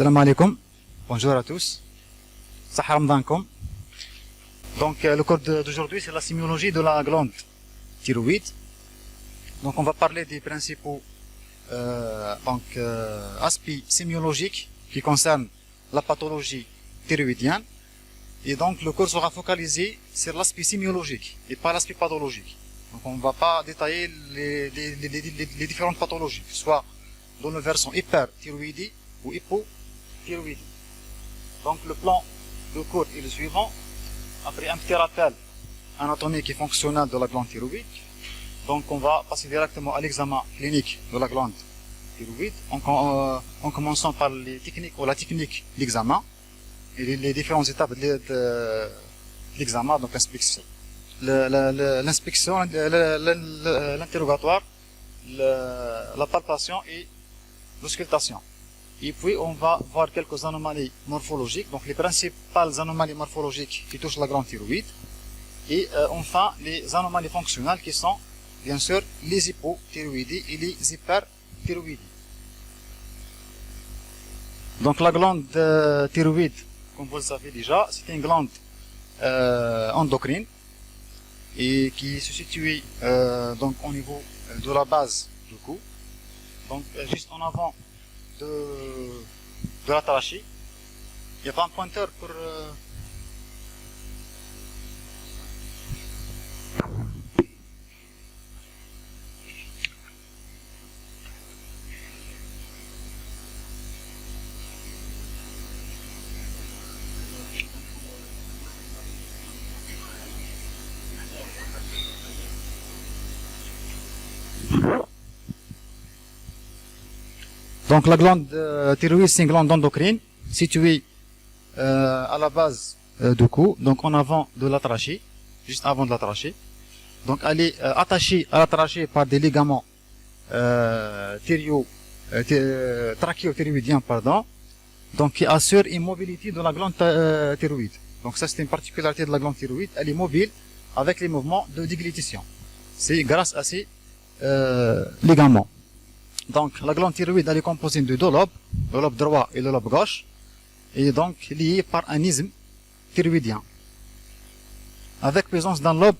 Salam alaikum, bonjour à tous, Sahar Ramadankum. Donc le cours d'aujourd'hui c'est la sémiologie de la glande thyroïde. Donc on va parler des principaux aspects sémiologiques qui concernent la pathologie thyroïdienne. Et donc le cours sera focalisé sur l'aspect sémiologique et pas l'aspect pathologique. Donc on ne va pas détailler les différentes pathologies, soit dans la version hyperthyroïdie ou hypothyroïdie. Donc le plan de cours est le suivant. Après un petit rappel anatomique et fonctionnel de la glande thyroïde, donc on va passer directement à l'examen clinique de la glande thyroïde en commençant par les techniques ou la technique d'examen et les différentes étapes de l'examen, donc l'inspection, l'interrogatoire, la palpation et l'auscultation. Et puis on va voir quelques anomalies morphologiques, donc les principales anomalies morphologiques qui touchent la glande thyroïde. Et enfin les anomalies fonctionnelles qui sont bien sûr les hypothyroïdies et les hyperthyroïdies. Donc la glande thyroïde, comme vous le savez déjà, c'est une glande endocrine et qui se situe donc au niveau de la base du cou, donc juste en avant de la trachée. Il n'y a pas un pointeur pour donc la glande thyroïde, c'est une glande endocrine située à la base du cou, donc en avant de la trachée, juste avant de la trachée. Donc elle est attachée à la trachée par des ligaments trachéothyroïdiens, donc qui assurent une mobilité de la glande thyroïde. Donc ça c'est une particularité de la glande thyroïde, elle est mobile avec les mouvements de déglutition. C'est grâce à ces ligaments. Donc la glande thyroïde elle est composée de deux lobes, le lobe droit et le lobe gauche, et donc liée par un isthme thyroïdien, avec présence d'un lobe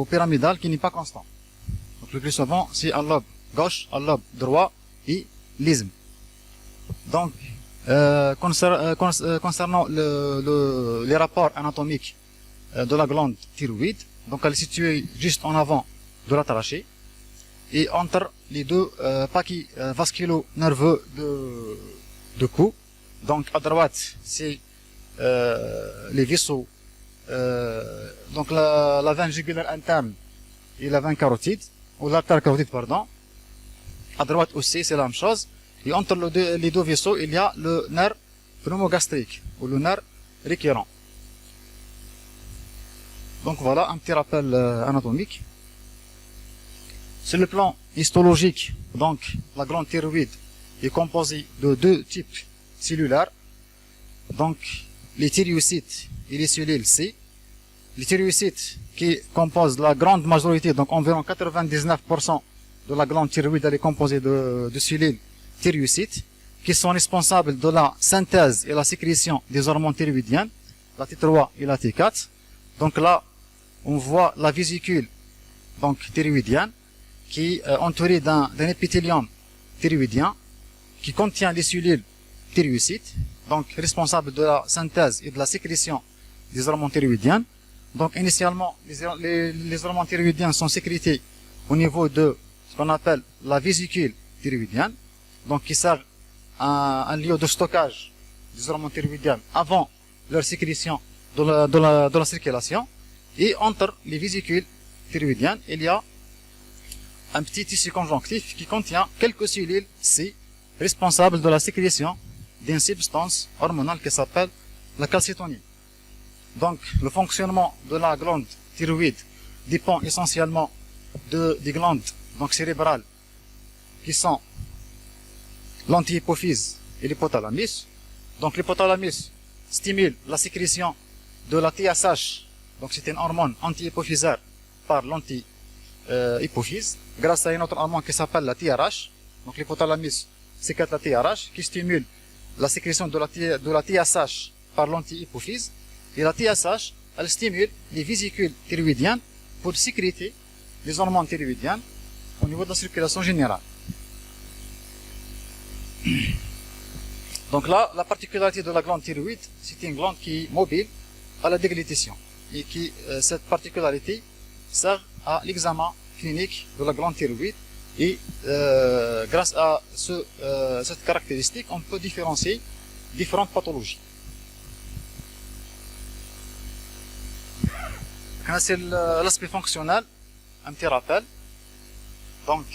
pyramidal qui n'est pas constant. Donc le plus souvent c'est un lobe gauche, un lobe droit et l'isthme. Donc concernant les rapports anatomiques de la glande thyroïde, donc elle est située juste en avant de la trachée et entre les deux paquets vasculo-nerveux de cou. Donc à droite c'est les vaisseaux, donc la veine jugulaire interne et la veine carotide, ou l'artère carotide pardon. À droite aussi c'est la même chose, et entre les deux vaisseaux il y a le nerf pneumogastrique ou le nerf récurrent. Donc voilà un petit rappel anatomique. Sur le plan histologique, donc la glande thyroïde est composée de deux types cellulaires, donc les thyriocytes et les cellules C. Les thyriocytes qui composent la grande majorité, donc environ 99% de la glande thyroïde, elle est composée de cellules thyrocytes qui sont responsables de la synthèse et la sécrétion des hormones thyroïdiennes, la T3 et la T4. Donc là, on voit la vésicule donc thyroïdienne qui est entourée d'un épithélium thyroïdien qui contient les cellules thyrocytes, donc responsables de la synthèse et de la sécrétion des hormones thyroïdiennes. Donc initialement, les hormones thyroïdiennes sont sécrétées au niveau de ce qu'on appelle la vésicule thyroïdienne, donc qui sert à un lieu de stockage des hormones thyroïdiennes avant leur sécrétion de la circulation. Et entre les vésicules thyroïdiennes, il y a un petit tissu conjonctif qui contient quelques cellules C responsables de la sécrétion d'une substance hormonale qui s'appelle la calcitonin. Donc le fonctionnement de la glande thyroïde dépend essentiellement des glandes donc cérébrales qui sont l'antihypophyse et l'hypothalamus. Donc l'hypothalamus stimule la sécrétion de la TSH, donc c'est une hormone antihypophysaire par l'anti-hypophyse, grâce à une autre hormone qui s'appelle la TRH. Donc l'hypothalamus C4 la TRH, qui stimule la sécrétion de la TSH par l'anti-hypophyse. Et la TSH, elle stimule les vésicules thyroïdiennes pour sécréter les hormones thyroïdiennes au niveau de la circulation générale. Donc là, la particularité de la glande thyroïde, c'est une glande qui est mobile à la déglutition. Et qui, cette particularité sert à l'examen clinique de la glande thyroïde. Et grâce à cette caractéristique, on peut différencier différentes pathologies. C'est l'aspect fonctionnel, un petit rappel. Donc,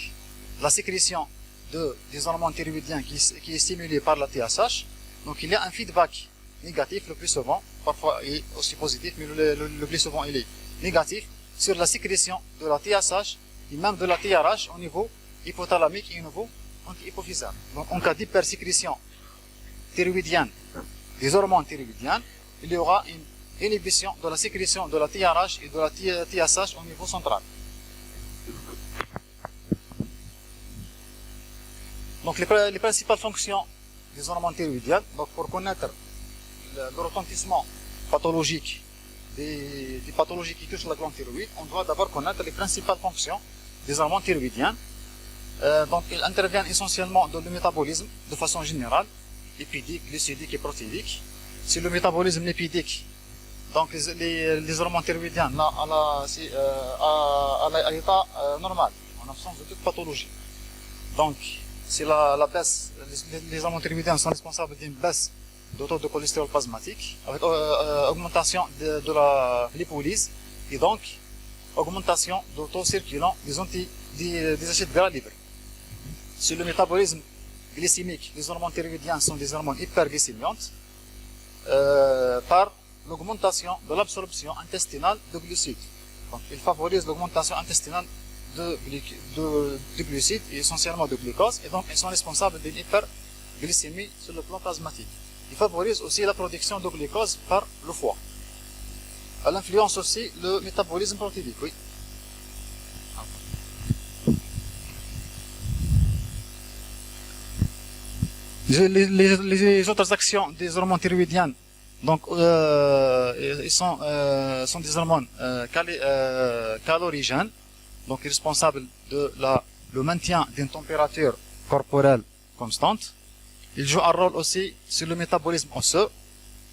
la sécrétion des hormones thyroïdiennes qui est stimulée par la TSH. Donc, il y a un feedback négatif le plus souvent, parfois il est aussi positif, mais le plus souvent il est négatif, sur la sécrétion de la TSH et même de la TRH au niveau hypothalamique et au niveau anti-hypophysaire. Donc, en cas d'hypersécrétion thyroïdienne des hormones thyroïdiennes, il y aura une inhibition de la sécrétion de la TRH et de la TSH au niveau central. Donc, les principales fonctions des hormones thyroïdiennes, donc pour connaître le retentissement pathologique des pathologies qui touchent la glande thyroïde, on doit d'abord connaître les principales fonctions des hormones thyroïdiennes. Donc, elles interviennent essentiellement dans le métabolisme de façon générale, lipidique, glycidique et protéidique. C'est le métabolisme lipidique. Donc, les hormones thyroïdiennes à l'état normal, en absence de toute pathologie. Donc, c'est la baisse, les hormones thyroïdiennes sont responsables d'une baisse de taux de cholestérol plasmatique, avec augmentation de la lipolyse, et donc augmentation de taux circulant des acides gras libres. Sur le métabolisme glycémique, les hormones thyroïdiennes sont des hormones hyperglycémiantes par l'augmentation de l'absorption intestinale de glucides. Donc, ils favorisent l'augmentation intestinale de glucides et essentiellement de glucose, et donc ils sont responsables d'une hyperglycémie sur le plan plasmatique. Ils favorisent aussi la production de glucose par le foie. Elle influence aussi le métabolisme protéique, oui. Les autres actions des hormones thyroïdiennes, donc, sont des hormones calorigènes, donc responsables de le maintien d'une température corporelle constante. Ils jouent un rôle aussi sur le métabolisme osseux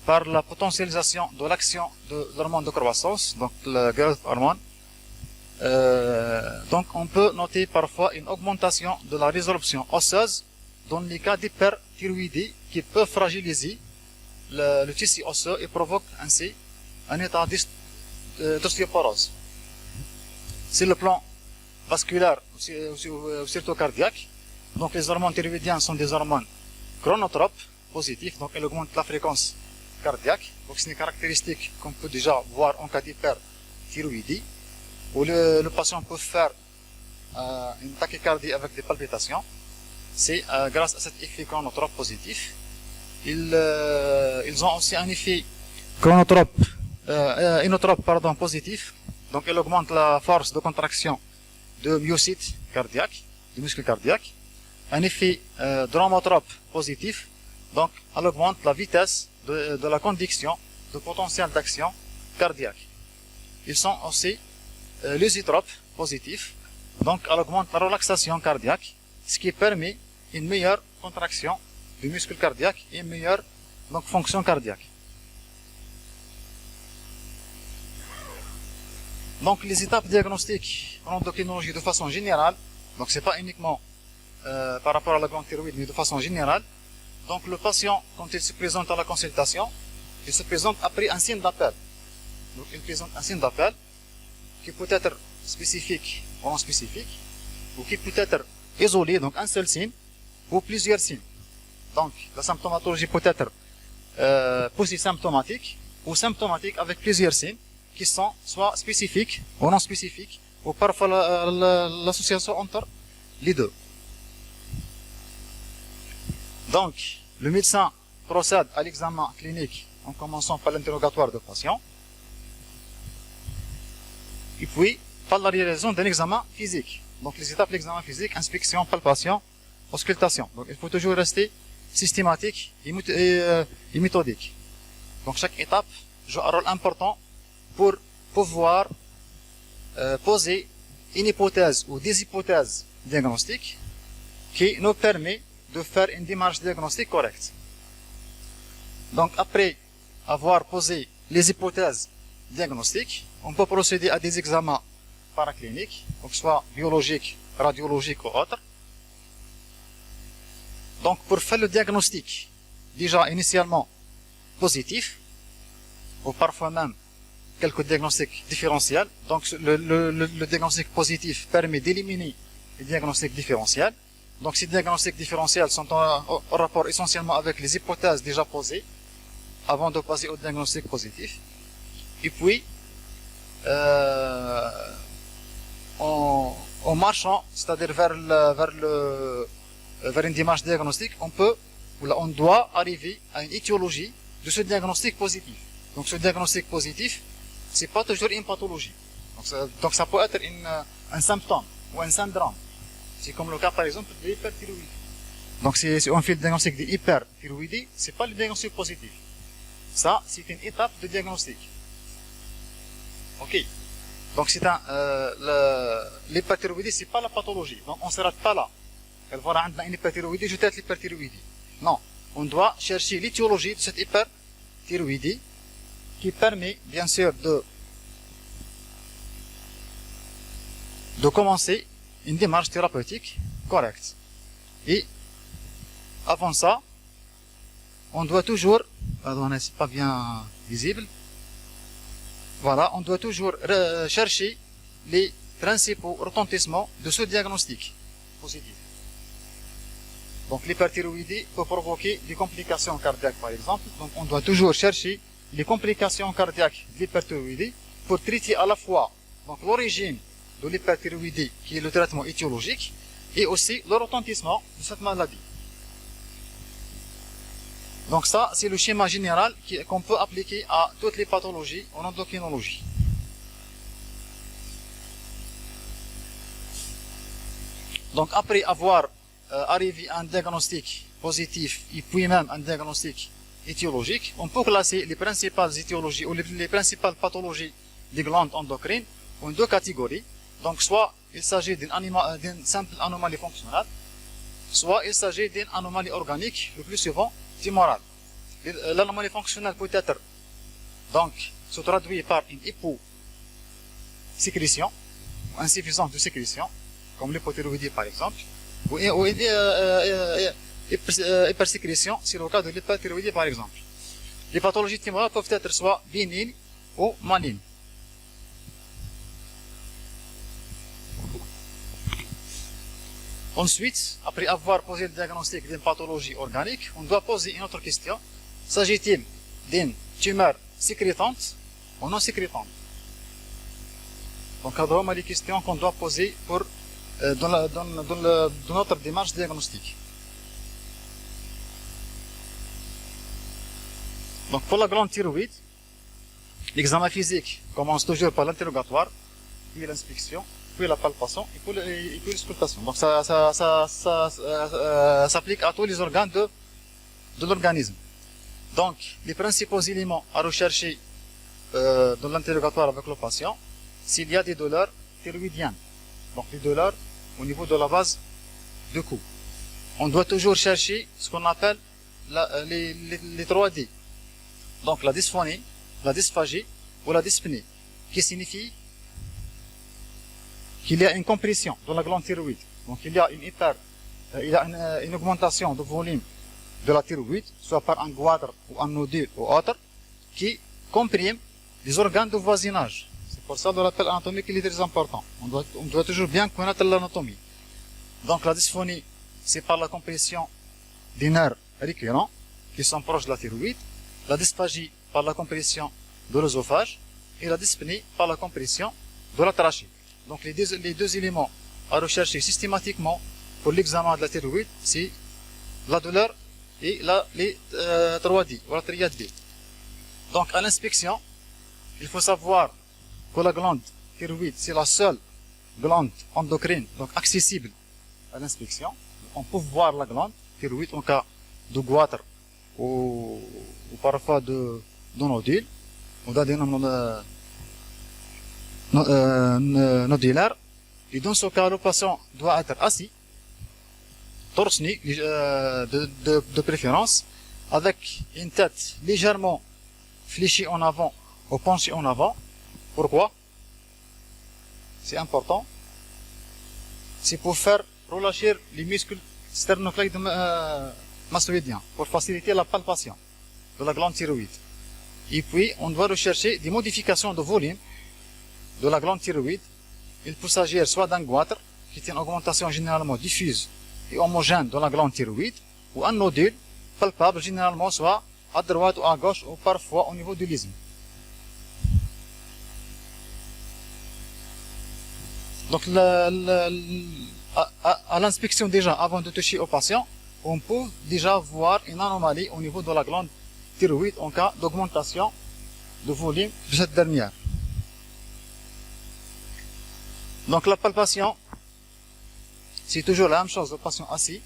par la potentialisation de l'action de l'hormone de croissance, donc le growth hormone. Donc on peut noter parfois une augmentation de la résorption osseuse dans les cas d'hyperthyroïdie qui peuvent fragiliser le tissu osseux et provoquent ainsi un état d'ostéoporose. Sur le plan vasculaire ou surtout cardiaque, donc les hormones thyroïdiennes sont des hormones chronotropes positifs, donc elles augmentent la fréquence cardiaque. Donc c'est une caractéristique qu'on peut déjà voir en cas d'hyperthyroïdie, où le patient peut faire une tachycardie avec des palpitations. C'est grâce à cet effet chronotrope positif. Ils ont aussi un effet inotrope positif, donc elle augmente la force de contraction de myocytes cardiaques, du muscle cardiaque. Un effet dromotrope positif, donc elle augmente la vitesse de la conduction de potentiel d'action cardiaque. Ils sont aussi lysotropes positifs, donc elle augmente la relaxation cardiaque, ce qui permet une meilleure contraction du muscle cardiaque et une meilleure donc, fonction cardiaque. Donc les étapes diagnostiques en endocrinologie de façon générale, donc c'est pas uniquement par rapport à la glande thyroïde, mais de façon générale. Donc le patient, quand il se présente à la consultation, il se présente après un signe d'appel. Donc il présente un signe d'appel qui peut être spécifique ou non spécifique, ou qui peut être isolé, donc un seul signe, ou plusieurs signes. Donc la symptomatologie peut être polysymptomatique ou symptomatique avec plusieurs signes qui sont soit spécifiques ou non spécifiques, ou parfois l'association entre les deux. Donc, le médecin procède à l'examen clinique en commençant par l'interrogatoire du patient, et puis par la réalisation d'un examen physique. Donc, les étapes de l'examen physique, inspection, palpation, auscultation. Donc il faut toujours rester systématique et méthodique. Donc chaque étape joue un rôle important pour pouvoir poser une hypothèse ou des hypothèses diagnostiques qui nous permet de faire une démarche diagnostique correcte. Donc après avoir posé les hypothèses diagnostiques, on peut procéder à des examens paracliniques, donc soit biologiques, radiologiques ou autres. Donc pour faire le diagnostic, déjà initialement positif, ou parfois même quelques diagnostics différentiels. Donc le diagnostic positif permet d'éliminer les diagnostics différentiels. Donc ces diagnostics différentiels sont en rapport essentiellement avec les hypothèses déjà posées avant de passer au diagnostic positif. Et puis, en marchant, c'est-à-dire vers une démarche diagnostique, on doit arriver à une étiologie de ce diagnostic positif. Donc ce diagnostic positif, c'est pas toujours une pathologie. Donc ça peut être un symptôme ou un syndrome. C'est comme le cas par exemple de l'hyperthyroïdie. Donc si on fait le diagnostic de l'hyperthyroïdie, c'est pas le diagnostic positif. Ça, c'est une étape de diagnostic. Ok. Donc c'est l'hyperthyroïdie, c'est pas la pathologie. Donc on s'arrête pas là. Elle va avoir une hyperthyroïdie, je traite l'hyperthyroïdie. Non. On doit chercher l'étiologie de cette hyperthyroïdie qui permet, bien sûr, de commencer une démarche thérapeutique correcte. Et avant ça, on doit toujours, pardon, c'est pas bien visible. Voilà, on doit toujours chercher les principaux retentissements de ce diagnostic positif. Donc l'hyperthyroïdie peut provoquer des complications cardiaques par exemple. Donc on doit toujours chercher les complications cardiaques de l'hyperthyroïdie pour traiter à la fois l'origine de l'hyperthyroïdie qui est le traitement étiologique et aussi le retentissement de cette maladie. Donc ça, c'est le schéma général qu'on peut appliquer à toutes les pathologies en endocrinologie. Donc après avoir arrivé à un diagnostic positif et puis même un diagnostic étiologique, on peut classer les principales étiologies ou les principales pathologies des glandes endocrines en deux catégories. Donc soit il s'agit d'une simple anomalie fonctionnelle, soit il s'agit d'une anomalie organique, le plus souvent tumorale. L'anomalie fonctionnelle peut être donc se traduit par une hyposécrétion, insuffisance de sécrétion, comme l'hypothyroïdie par exemple, ou une hypersécrétion, c'est le cas de l'hyperthyroïdie par exemple. Les pathologies tumorales peuvent être soit bénignes ou malignes. Ensuite, après avoir posé le diagnostic d'une pathologie organique, on doit poser une autre question. S'agit-il d'une tumeur sécrétante ou non sécrétante? Donc, c'est vraiment les questions qu'on doit poser dans notre démarche diagnostique. Donc, pour la glande thyroïde, l'examen physique commence toujours par l'interrogatoire, puis l'inspection, puis la palpation et puis l'auscultation. Donc ça s'applique à tous les organes de l'organisme. Donc les principaux éléments à rechercher dans l'interrogatoire avec le patient, s'il y a des douleurs thyroïdiennes, donc des douleurs au niveau de la base de cou. On doit toujours chercher ce qu'on appelle les 3D. Donc la dysphonie, la dysphagie ou la dyspnée, qui signifie qu'il y a une compression dans la glande thyroïde. Donc il y a une augmentation de volume de la thyroïde, soit par un goitre ou un nodule ou autre, qui comprime les organes de voisinage. C'est pour ça que le rappel anatomique il est très important. On doit toujours bien connaître l'anatomie. Donc la dysphonie, c'est par la compression des nerfs récurrents qui sont proches de la thyroïde, la dysphagie par la compression de l'œsophage et la dyspnée par la compression de la trachée. Donc les deux éléments à rechercher systématiquement pour l'examen de la thyroïde, c'est la douleur et les 3D, ou la triade D. Donc à l'inspection, il faut savoir que la glande thyroïde, c'est la seule glande endocrine, donc accessible à l'inspection. on peut voir la glande thyroïde en cas de goitre ou parfois de nodule ou d'adénome nodulaire. Et dans ce cas, le patient doit être assis, torse nu, de préférence, avec une tête légèrement fléchie en avant ou penchée en avant. Pourquoi? C'est important. C'est pour faire relâcher les muscles sternocleido-mastoïdiens, pour faciliter la palpation de la glande thyroïde. Et puis, on doit rechercher des modifications de volume de la glande thyroïde. Il peut s'agir soit d'un goitre, qui est une augmentation généralement diffuse et homogène de la glande thyroïde, ou un nodule palpable généralement soit à droite ou à gauche, ou parfois au niveau du l'isthme. Donc, à l'inspection déjà, avant de toucher au patient, on peut déjà voir une anomalie au niveau de la glande thyroïde en cas d'augmentation de volume de cette dernière. Donc la palpation, c'est toujours la même chose, le patient assis.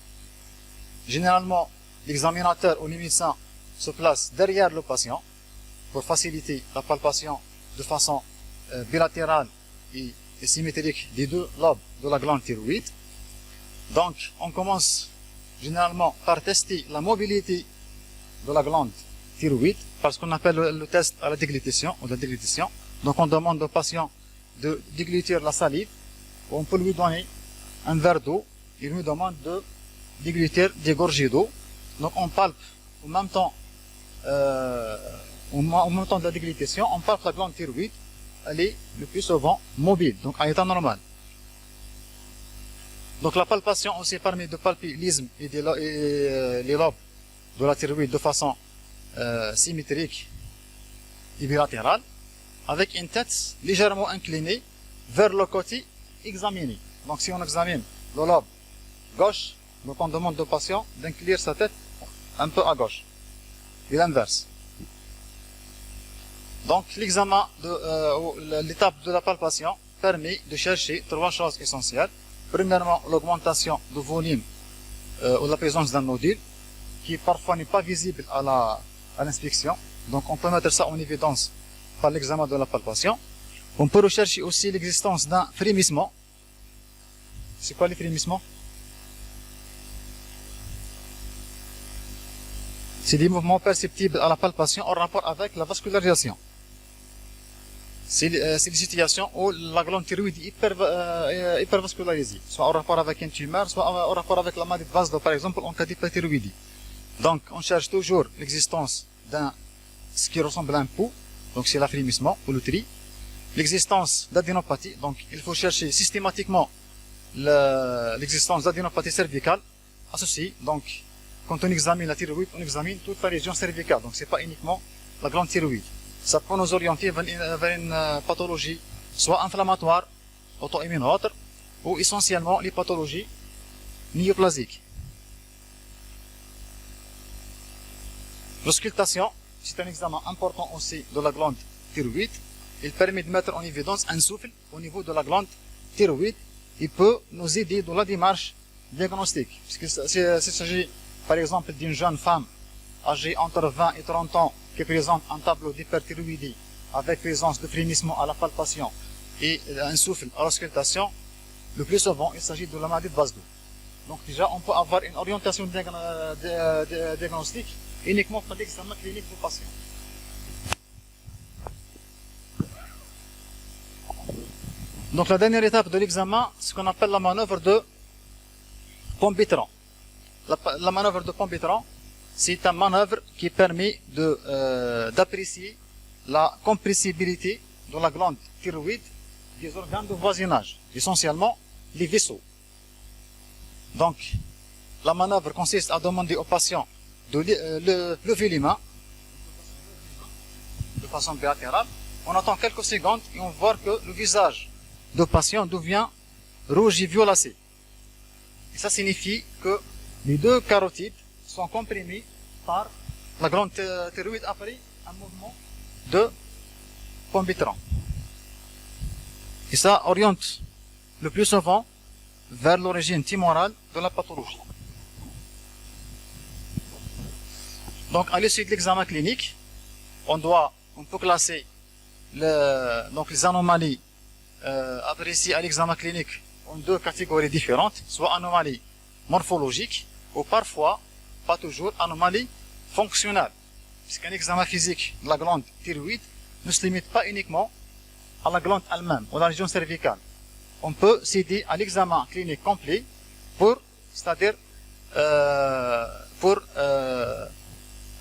Généralement, l'examinateur ou le médecin se place derrière le patient pour faciliter la palpation de façon bilatérale et symétrique des deux lobes de la glande thyroïde. Donc, on commence généralement par tester la mobilité de la glande thyroïde, par ce qu'on appelle le test à la déglutition ou la déglutition. Donc, on demande au patient de déglutir la salive. On peut lui donner un verre d'eau. Il lui demande de déglutir des gorgées d'eau. Donc, on palpe au même temps de la déglutition, on palpe la glande thyroïde. Elle est le plus souvent mobile, donc à état normal. Donc la palpation aussi permet de palper l'isthme et les lobes de la thyroïde de façon symétrique et bilatérale, avec une tête légèrement inclinée vers le côté examiné. Donc si on examine le lobe gauche, donc on demande au patient d'incliner sa tête un peu à gauche, et l'inverse. Donc l'examen l'étape de la palpation permet de chercher trois choses essentielles. Premièrement, l'augmentation de volume ou la présence d'un nodule qui parfois n'est pas visible à l'inspection. Donc on peut mettre ça en évidence par l'examen de la palpation. On peut rechercher aussi l'existence d'un frémissement. C'est quoi les frémissements? C'est des mouvements perceptibles à la palpation en rapport avec la vascularisation. C'est des situations où la glande thyroïde est hypervascularisée, soit en rapport avec une tumeur, soit en rapport avec la maladie de Vazdo, par exemple, en cas d'hyperthyroïdie. Donc, on cherche toujours l'existence ce qui ressemble à un pouls, donc c'est l'affrémissement ou le tri. L'existence d'adénopathie, donc il faut chercher systématiquement l'existence d'adénopathie cervicale associée. Donc, quand on examine la thyroïde, on examine toute la région cervicale, donc c'est pas uniquement la glande thyroïde. Ça peut nous orienter vers une pathologie soit inflammatoire, auto-immune ou autre, ou essentiellement les pathologies néoplasiques. L'auscultation, c'est un examen important aussi de la glande thyroïde. Il permet de mettre en évidence un souffle au niveau de la glande thyroïde. Il peut nous aider dans la démarche diagnostique. Puisqu'il s'agit par exemple d'une jeune femme âgée entre 20 et 30 ans qui présente un tableau d'hyperthyroïdie avec présence de frémissement à la palpation et un souffle à l'auscultation, le plus souvent il s'agit de la maladie de Vazdo. Donc déjà on peut avoir une orientation diagnostique uniquement par l'examen clinique du patient. Donc la dernière étape de l'examen, c'est ce qu'on appelle la manœuvre de Pombitron. La manœuvre de Pombitron, c'est une manœuvre qui permet d'apprécier la compressibilité de la glande thyroïde des organes de voisinage, essentiellement les vaisseaux. Donc, la manœuvre consiste à demander au patient de lever les mains de façon bilatérale. On attend quelques secondes et on voit que le visage du patient devient rouge et violacé. Et ça signifie que les deux carotides sont comprimés par la glande thyroïde après un mouvement de Pombitron. Et ça oriente le plus souvent vers l'origine tumorale de la pathologie. Donc, à l'issue de l'examen clinique, on peut classer les anomalies appréciées à l'examen clinique en deux catégories différentes, soit anomalies morphologiques ou parfois, pas toujours, anomalies fonctionnelles. Puisqu'un examen physique de la glande thyroïde ne se limite pas uniquement à la glande elle-même ou à la région cervicale. On peut s'aider à l'examen clinique complet c'est-à-dire pour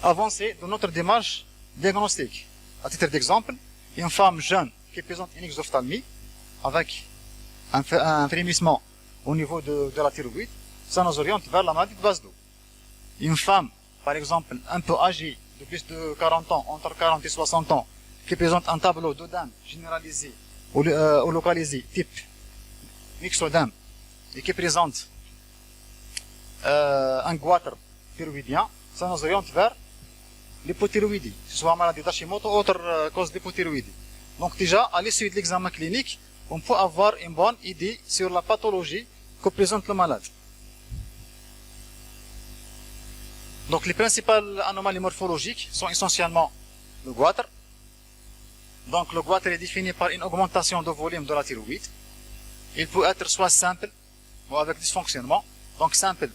avancer dans notre démarche diagnostique. À titre d'exemple, une femme jeune qui présente une exophthalmie avec un frémissement au niveau de la thyroïde, ça nous oriente vers la maladie de base d'eau. Une femme, par exemple, un peu âgée, de plus de 40 ans, entre 40 et 60 ans, qui présente un tableau d'œdème généralisé ou localisé type myxodème et qui présente un goitre thyroïdien, ça nous oriente vers l'hypothyroïdie, que ce soit maladie d'Hashimoto ou autre cause d'hypothyroïdie. Donc déjà, à l'issue de l'examen clinique, on peut avoir une bonne idée sur la pathologie que présente le malade. Donc les principales anomalies morphologiques sont essentiellement le goitre. Donc le goitre est défini par une augmentation de volume de la thyroïde. Il peut être soit simple ou avec dysfonctionnement. Donc simple,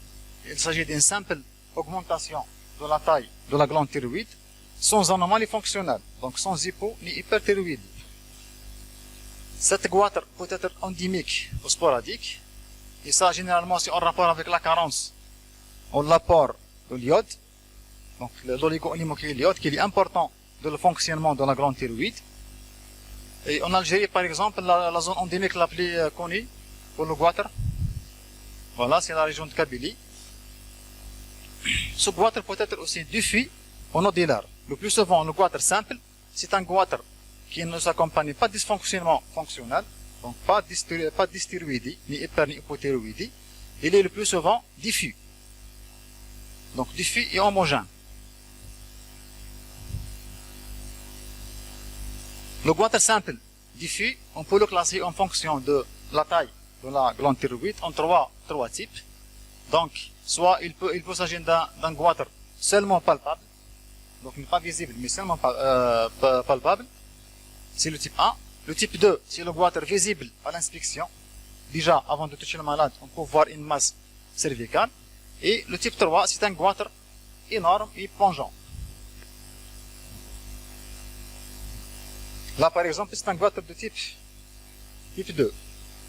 il s'agit d'une simple augmentation de la taille de la glande thyroïde sans anomalie fonctionnelle, donc sans hypo ni hyperthyroïdie. Cette goitre peut être endémique ou sporadique, et ça généralement c'est en rapport avec la carence ou l'apport de l'iode, donc l'oligo-oligonucléotide qui est important de le fonctionnement de la glande thyroïde. Et en Algérie par exemple, la zone endémique la plus connue pour le goitre, voilà, c'est la région de Kabylie. Ce goitre peut être aussi diffus ou nodulaire. Le plus souvent, le goitre simple, c'est un goitre qui ne s'accompagne pas de dysfonctionnement fonctionnel, donc pas d'hystéroïdie, ni hyper ni hypothyroïdie. Il est le plus souvent diffus. Donc diffus et homogène. Le goitre simple diffus, on peut le classer en fonction de la taille de la glande thyroïde en trois types. Donc, soit il peut s'agir d'un goitre seulement palpable, donc pas visible, mais seulement palpable. C'est le type 1. Le type 2, c'est le goitre visible à l'inspection. Déjà, avant de toucher le malade, on peut voir une masse cervicale. Et le type 3, c'est un goitre énorme et plongeant. Là, par exemple, c'est un goitre de type 2.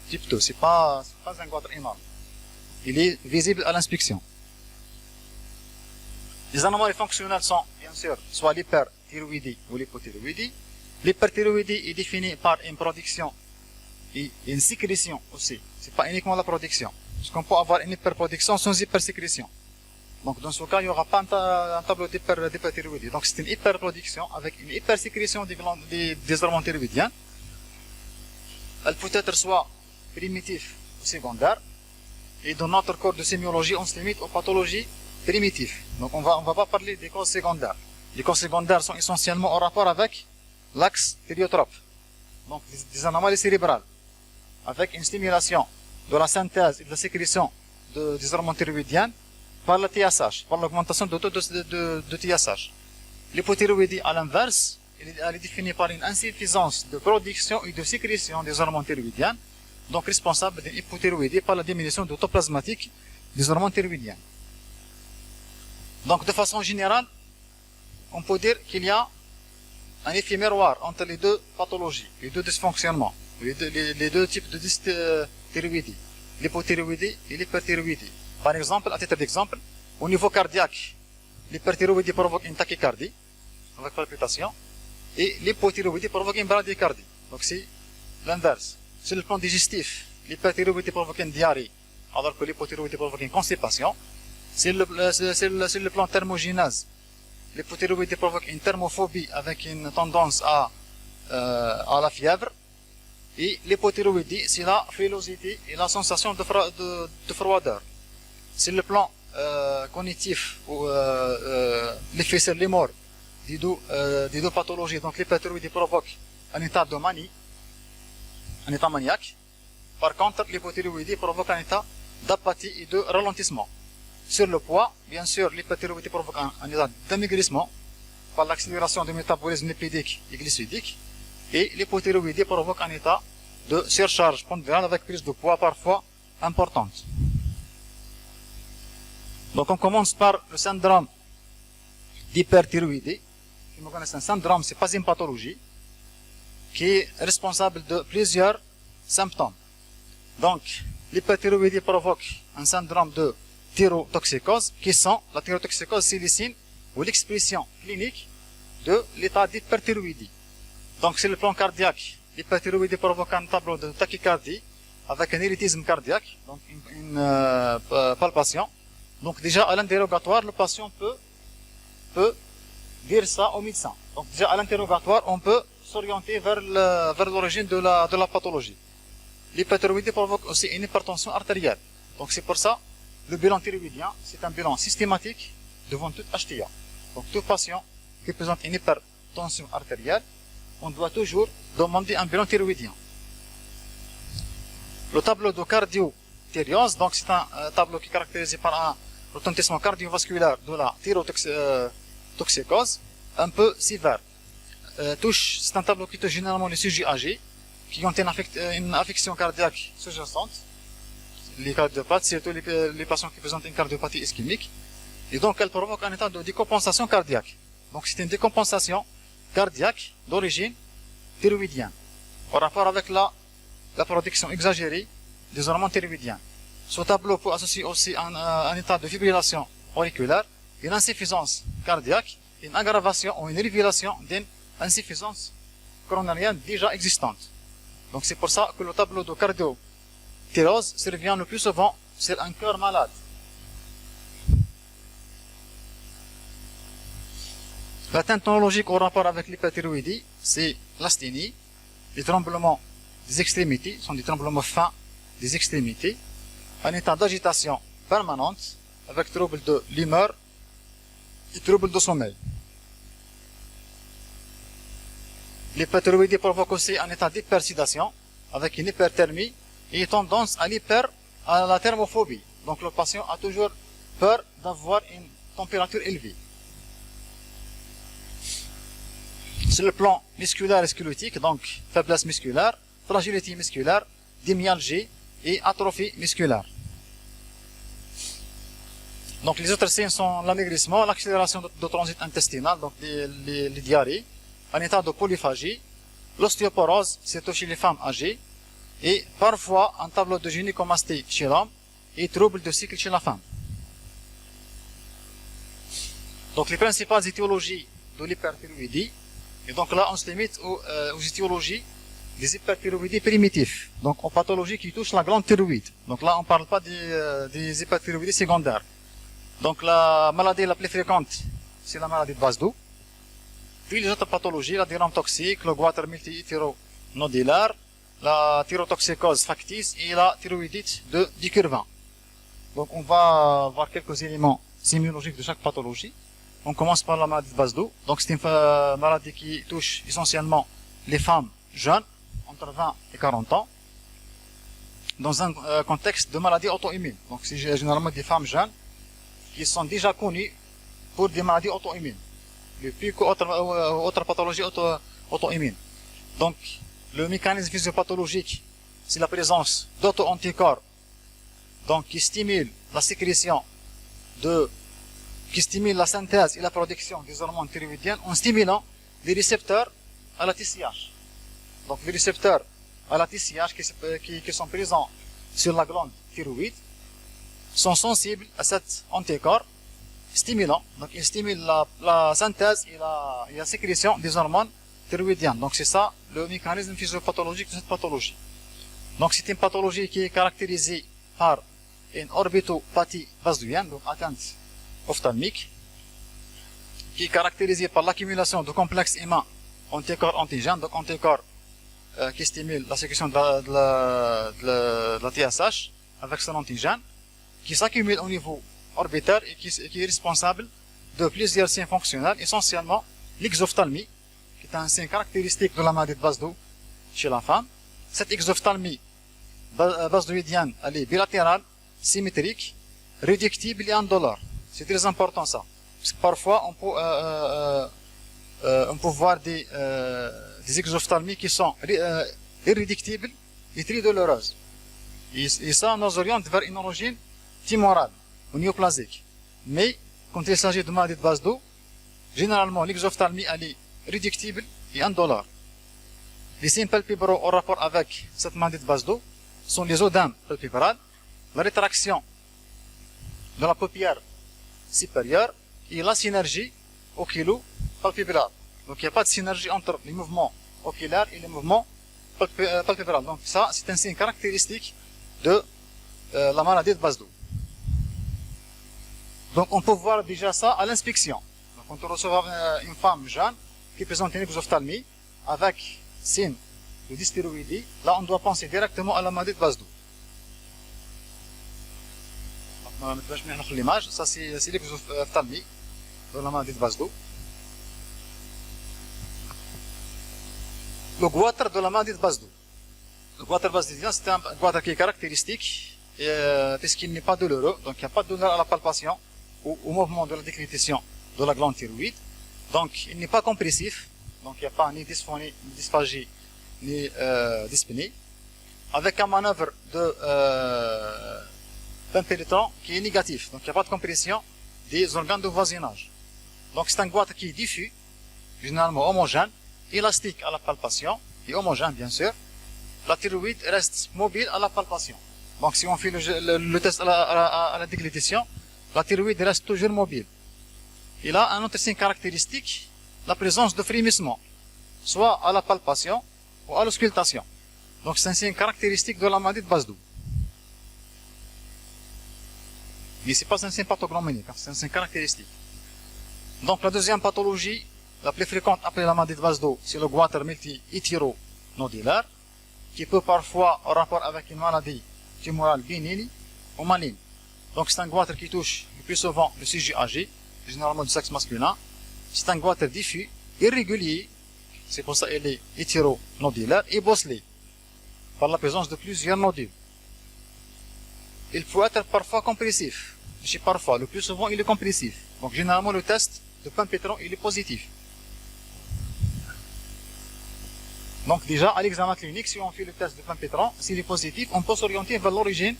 Type 2, c'est pas un goitre énorme. Il est visible à l'inspection. Les anomalies fonctionnelles sont, bien sûr, soit l'hyperthyroïdie ou l'hypothyroïdie. L'hyperthyroïdie est définie par une production et une sécrétion aussi. C'est pas uniquement la production. Parce qu'on peut avoir une hyperproduction sans hypersécrétion. Donc, dans ce cas, il n'y aura pas un tableau d'hyperthyroïdie. Donc, c'est une hyperproduction avec une hypersécrétion des hormones thyroïdiennes. Elle peut être soit primitive ou secondaire. Et dans notre cours de sémiologie, on se limite aux pathologies primitives. Donc on va pas parler des causes secondaires. Les causes secondaires sont essentiellement en rapport avec l'axe thériotrope. Donc des anomalies cérébrales. Avec une stimulation de la synthèse et de la sécrétion des hormones thyroïdiennes par le TSH, par l'augmentation de taux de TSH. L'hypothyroïdie, à l'inverse, elle est définie par une insuffisance de production et de sécrétion des hormones thyroïdiennes, donc responsable d'une hypothyroïdie par la diminution du taux plasmatique des hormones thyroïdiennes. Donc de façon générale, on peut dire qu'il y a un effet miroir entre les deux pathologies, les deux dysfonctionnements, les deux types de thyroïdie, l'hypothyroïdie et l'hyperthyroïdie. Par exemple, à titre d'exemple, au niveau cardiaque, l'hyperthyroïdie provoque une tachycardie avec palpitation et l'hypothyroïdie provoque une bradycardie. Donc c'est l'inverse. Sur le plan digestif, l'hyperthyroïdie provoque une diarrhée, alors que l'hypothyroïdie provoque une constipation. Sur le plan thermogénèse, l'hypothyroïdie provoque une thermophobie avec une tendance à la fièvre. Et l'hypothyroïdie, c'est la frilosité et la sensation de froideur. Sur le plan cognitif, ou l'effet sur les morts des deux pathologies, donc l'hyperthyroïdie provoque un état de manie, un état maniaque. Par contre, l'hypothyroïdie provoque un état d'apathie et de ralentissement. Sur le poids, bien sûr, l'hyperthyroïdie provoque un état d'amaigrissement par l'accélération du métabolisme lipidique et glycidique. Et l'hypothyroïdie provoque un état de surcharge pondérale avec prise de poids parfois importante. Donc on commence par le syndrome d'hyperthyroïdie. Qui me connaissent, un syndrome, c'est pas une pathologie, qui est responsable de plusieurs symptômes. Donc, l'hyperthyroïdie provoque un syndrome de thyrotoxicose, qui sont la thyrotoxicose, c'est le signe ou l'expression clinique de l'état d'hyperthyroïdie. Donc, sur le plan cardiaque, l'hyperthyroïdie provoque un tableau de tachycardie avec un érythmisme cardiaque, donc une palpation. Donc, déjà à l'interrogatoire, le patient peut dire ça au médecin. Donc, déjà à l'interrogatoire, on peut s'orienter vers l'origine de la pathologie. L'hyperthyroïdie provoque aussi une hypertension artérielle. Donc, c'est pour ça, le bilan thyroïdien, c'est un bilan systématique devant toute HTA. Donc, tout patient qui présente une hypertension artérielle, on doit toujours demander un bilan thyroïdien. Le tableau de cardiothyréose, donc c'est un tableau qui est caractérisé par un retentissement cardiovasculaire de la thyrotoxicose, un peu sévère. C'est un tableau qui touche généralement les sujets âgés, qui ont une affection cardiaque sous-jacente, les cardiopathes, surtout les patients qui présentent une cardiopathie ischémique, et donc elle provoque un état de décompensation cardiaque. Donc c'est une décompensation cardiaque d'origine thyroïdienne, en rapport avec la production exagérée des hormones thyroïdiennes. Ce tableau peut associer aussi un état de fibrillation auriculaire, une insuffisance cardiaque, une aggravation ou une révélation d'une insuffisance coronarienne déjà existante. Donc c'est pour ça que le tableau de cardiothyréose survient le plus souvent sur un cœur malade. L'atteinte neurologique au rapport avec l'hyperthyroïdie, c'est l'asthénie, les tremblements des extrémités, sont des tremblements fins des extrémités, un état d'agitation permanente avec troubles de l'humeur et troubles de sommeil. L'hyperthyroïdie provoque aussi un état d'hypersidation avec une hyperthermie et tendance à la thermophobie. Donc le patient a toujours peur d'avoir une température élevée. Sur le plan musculaire et squelettique, donc faiblesse musculaire, fragilité musculaire, démyalgie et atrophie musculaire. Donc les autres signes sont l'amaigrissement, l'accélération de transit intestinal, donc les diarrhées, un état de polyphagie, l'ostéoporose, c'est chez les femmes âgées, et parfois un tableau de gynécomastie chez l'homme et troubles de cycle chez la femme. Donc les principales étiologies de l'hyperthyroïdie, et donc là on se limite aux étiologies des hyperthyroïdies primitifs, donc aux pathologies qui touchent la glande thyroïde. Donc là on ne parle pas des hyperthyroïdies secondaires. Donc la maladie la plus fréquente, c'est la maladie de Vazdo. Puis les autres pathologies, la dirham toxique, le goitre multi-thyronodulaire, la thyrotoxicose factice et la thyroïdite de Dicurvin. Donc on va voir quelques éléments sémiologiques de chaque pathologie. On commence par la maladie de Vazdo. Donc c'est une maladie qui touche essentiellement les femmes jeunes, entre 20 et 40 ans, dans un contexte de maladie auto-immune. Donc c'est généralement des femmes jeunes qui sont déjà connues pour des maladies auto-immunes, plus qu'autres pathologies auto-immunes. Donc le mécanisme physiopathologique, c'est la présence d'auto-anticorps, donc qui stimule la sécrétion qui stimule la synthèse et la production des hormones thyroïdiennes en stimulant les récepteurs à la TSH. Donc les récepteurs à la TSH qui sont présents sur la glande thyroïde sont sensibles à cet anticorps stimulant. Donc ils stimulent la synthèse et la sécrétion des hormones thyroïdiennes. Donc c'est ça le mécanisme physiopathologique de cette pathologie. Donc c'est une pathologie qui est caractérisée par une orbitopathie vasdoïenne, donc atteinte ophtalmique, qui est caractérisée par l'accumulation de complexes humains anticorps antigènes, donc anticorps qui stimulent la sécrétion de la TSH avec son antigène, qui s'accumule au niveau orbitaire et qui est responsable de plusieurs signes fonctionnels, essentiellement l'exophthalmie, qui est un signe caractéristique de la maladie de Vazdo chez la femme. Cette exophthalmie vasdoïdienne, elle est bilatérale, symétrique, réductible et $1. C'est très important ça. Parce que parfois, on peut voir des exophthalmies qui sont irréductibles et très douloureuses. Et ça nous oriente vers une origine tumorale ou néoplasique. Mais, quand il s'agit de maladies de base d'eau, généralement, l'exophthalmie, elle est réductible et $1. Les signes palpébraux en rapport avec cette maladie de base d'eau sont les oedèmes palpébrales, la rétraction de la paupière supérieure et la synergie oculo-palpébrale. Donc il n'y a pas de synergie entre les mouvements oculaires et les mouvements palpébrales. Donc ça, c'est un signe caractéristique de la maladie de base d'eau. Donc on peut voir déjà ça à l'inspection. Donc quand on reçoit une femme jeune qui présente une exophthalmie avec signe de dystéroïdie, là on doit penser directement à la maladie de base d'eau. L'image, ça c'est l'exophthalmie de la maladie de base d'eau. Le goitre de la maladie de base d'eau. Le goitre de base d'eau, c'est un goitre qui est caractéristique puisqu'il n'est pas douloureux, donc il n'y a pas de douleur à la palpation ou au mouvement de la déglutition de la glande thyroïde. Donc il n'est pas compressif, donc il n'y a pas ni dysphonie, ni dysphagie, ni dyspnée. Avec un manœuvre de d'un pénétrant qui est négatif, donc il n'y a pas de compression des organes de voisinage. Donc c'est un goitre qui est diffus, généralement homogène, élastique à la palpation, et homogène bien sûr. La thyroïde reste mobile à la palpation. Donc si on fait le test à la déglutition, la thyroïde reste toujours mobile. Il a un autre signe caractéristique, la présence de frémissement, soit à la palpation ou à l'auscultation. Donc c'est un signe caractéristique de la maladie de base d'eau. Mais ce n'est pas un signe pathognomonique, c'est un signe caractéristique. Donc la deuxième pathologie, la plus fréquente après la maladie de base d'eau, c'est le goitre multi-hétéronodulaire, qui peut parfois en rapport avec une maladie tumorale bénigne ou maligne. Donc c'est un goitre qui touche le plus souvent le sujet âgé, généralement du sexe masculin. C'est un goitre diffus, irrégulier, c'est pour ça qu'il est hétéronodulaire et bosselé, par la présence de plusieurs nodules. Il peut être parfois compressif. Je dis parfois, le plus souvent il est compressif. Donc généralement le test de Pampétron il est positif. Donc déjà à l'examen clinique, si on fait le test de Pampétron, s'il est positif, on peut s'orienter vers l'origine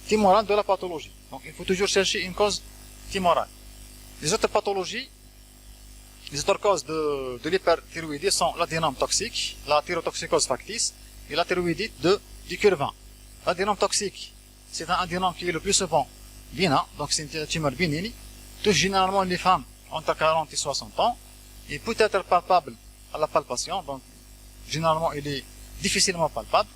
tumorale de la pathologie. Donc il faut toujours chercher une cause tumorale. Les autres pathologies, les autres causes de l'hyperthyroïdie sont l'adénome toxique, la thyrotoxicose factice et la thyroïdite du curvin. L'adénome toxique, c'est un adénome qui est le plus souvent bénin, donc c'est une tumeur bénigne, touche généralement les femmes entre 40 et 60 ans, et peut être palpable à la palpation, donc généralement il est difficilement palpable,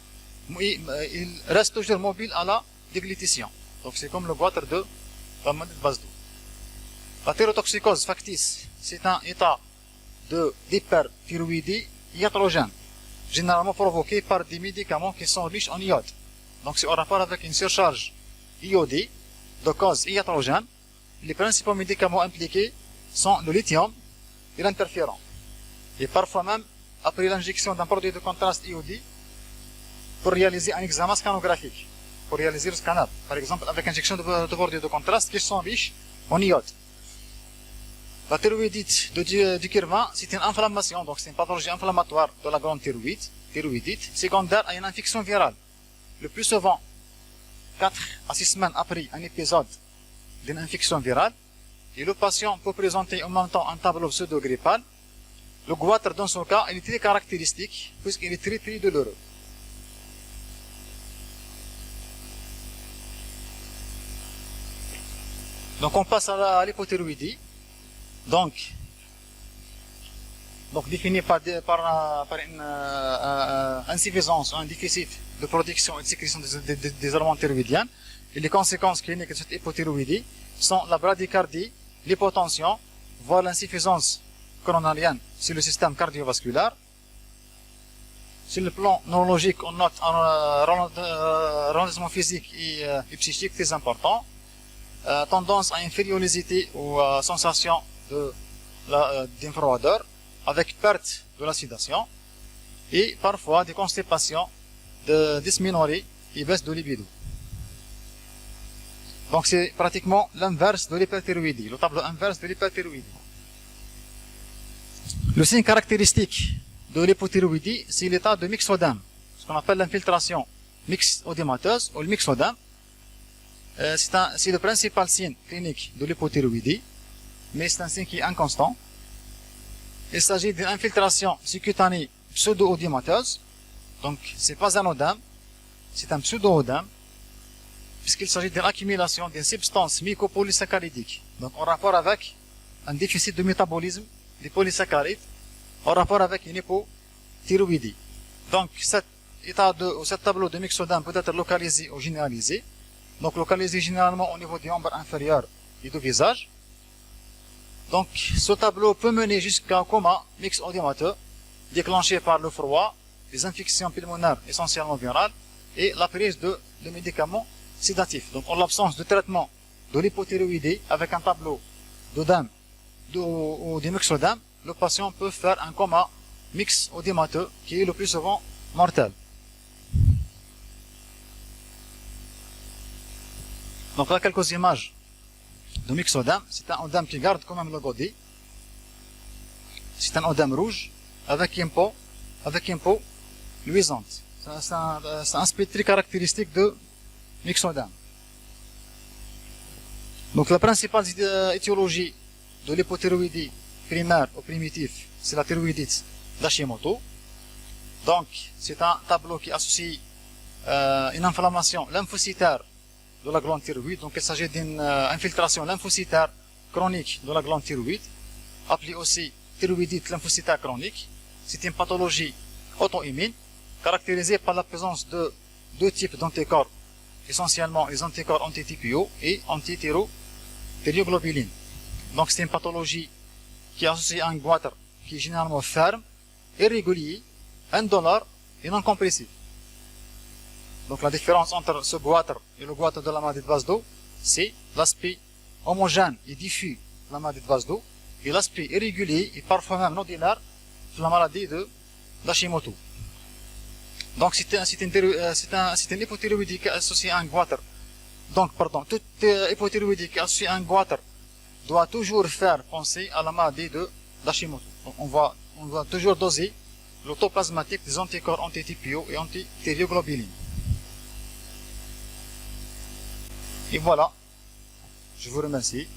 mais il reste toujours mobile à la déglutition. Donc c'est comme le goitre de la maladie de base d'eau. La thyrotoxicose factice, c'est un état d'hyperthyroïdie iatrogène, généralement provoqué par des médicaments qui sont riches en iode. Donc c'est en rapport avec une surcharge iodée de cause iatrogène. Les principaux médicaments impliqués sont le lithium et l'interféron. Et parfois même, après l'injection d'un produit de contraste iodé, pour réaliser un examen scanographique, pour réaliser le scanner, par exemple avec injection de produits de contraste qui sont riches en iode. La thyroïdite du curvin, c'est une inflammation, donc c'est une pathologie inflammatoire de la glande thyroïdite, secondaire à une infection virale. Le plus souvent, 4 à 6 semaines après un épisode d'une infection virale, et le patient peut présenter en même temps un tableau pseudo-grippal. Le goitre, dans son cas, il est très caractéristique, puisqu'il est très très douloureux. Donc on passe à l'hypothyroïdie, donc définie par une insuffisance, un déficit de production et de sécrétion des hormones thyroïdiennes. Et les conséquences cliniques de cette hypothyroïdie sont la bradycardie, l'hypotension, voire l'insuffisance coronarienne sur le système cardiovasculaire. Sur le plan neurologique, on note un ralentissement physique et psychique très important, tendance à une fébrilité ou sensation d'infraroideur, avec perte de la sédation, et parfois des constipations, de dysménorrhée et baisse de libido. Donc c'est pratiquement l'inverse de l'hyperthyroïdie, le tableau inverse de l'hyperthyroïdie. Le signe caractéristique de l'hypothyroïdie, c'est l'état de myxodème, ce qu'on appelle l'infiltration myxodémateuse ou le myxodème. C'est le principal signe clinique de l'hypothyroïdie, mais c'est un signe qui est inconstant. Il s'agit d'une infiltration sous-cutanée pseudo-odémateuse, donc c'est pas un odème, c'est un pseudo-odème, puisqu'il s'agit d'une accumulation d'une substance mycopolysaccharidique, donc en rapport avec un déficit de métabolisme des polysaccharides, en rapport avec une hypothyroïdie. Donc cet tableau de myxodème peut être localisé ou généralisé, donc localisé généralement au niveau des membres inférieurs et du visage. Donc ce tableau peut mener jusqu'à un coma myxodémateux déclenché par le froid, les infections pulmonaires essentiellement virales et la prise de médicaments sédatifs. Donc en l'absence de traitement de l'hypothyroïdie avec un tableau d'œdème ou des myxodèmes, le patient peut faire un coma myxodémateux qui est le plus souvent mortel. Donc là quelques images de myxodème. C'est un œdème qui garde quand même le godet. C'est un œdème rouge avec une peau luisante. C'est un aspect très caractéristique de myxodème. Donc la principale étiologie de l'hypothyroïdie primaire ou primitive, c'est la thyroïdite d'Hashimoto. Donc c'est un tableau qui associe une inflammation lymphocytaire de la glande thyroïde. Donc il s'agit d'une infiltration lymphocytaire chronique de la glande thyroïde, appelée aussi thyroïdite lymphocytaire chronique. C'est une pathologie auto-immune caractérisée par la présence de deux types d'anticorps, essentiellement les anticorps anti-TPO et anti-thyroglobuline. Donc c'est une pathologie qui est associée à un goitre qui est généralement ferme, irrégulier, indolore et non compressif. Donc la différence entre ce goitre et le goitre de la maladie de vase d'eau, c'est l'aspect homogène et diffus de la maladie de vase d'eau et l'aspect irrégulier et parfois même nodulaire de la maladie d'Hashimoto. Donc c'est une hypothyroïdie qui est associée à un goitre. Donc, pardon, toute hypothyroïdie qui est associée à un goitre doit toujours faire penser à la maladie d'Hashimoto. Donc on va toujours doser le taux plasmatique des anticorps anti-TPO et anti-thyroglobuline. Et voilà, je vous remercie.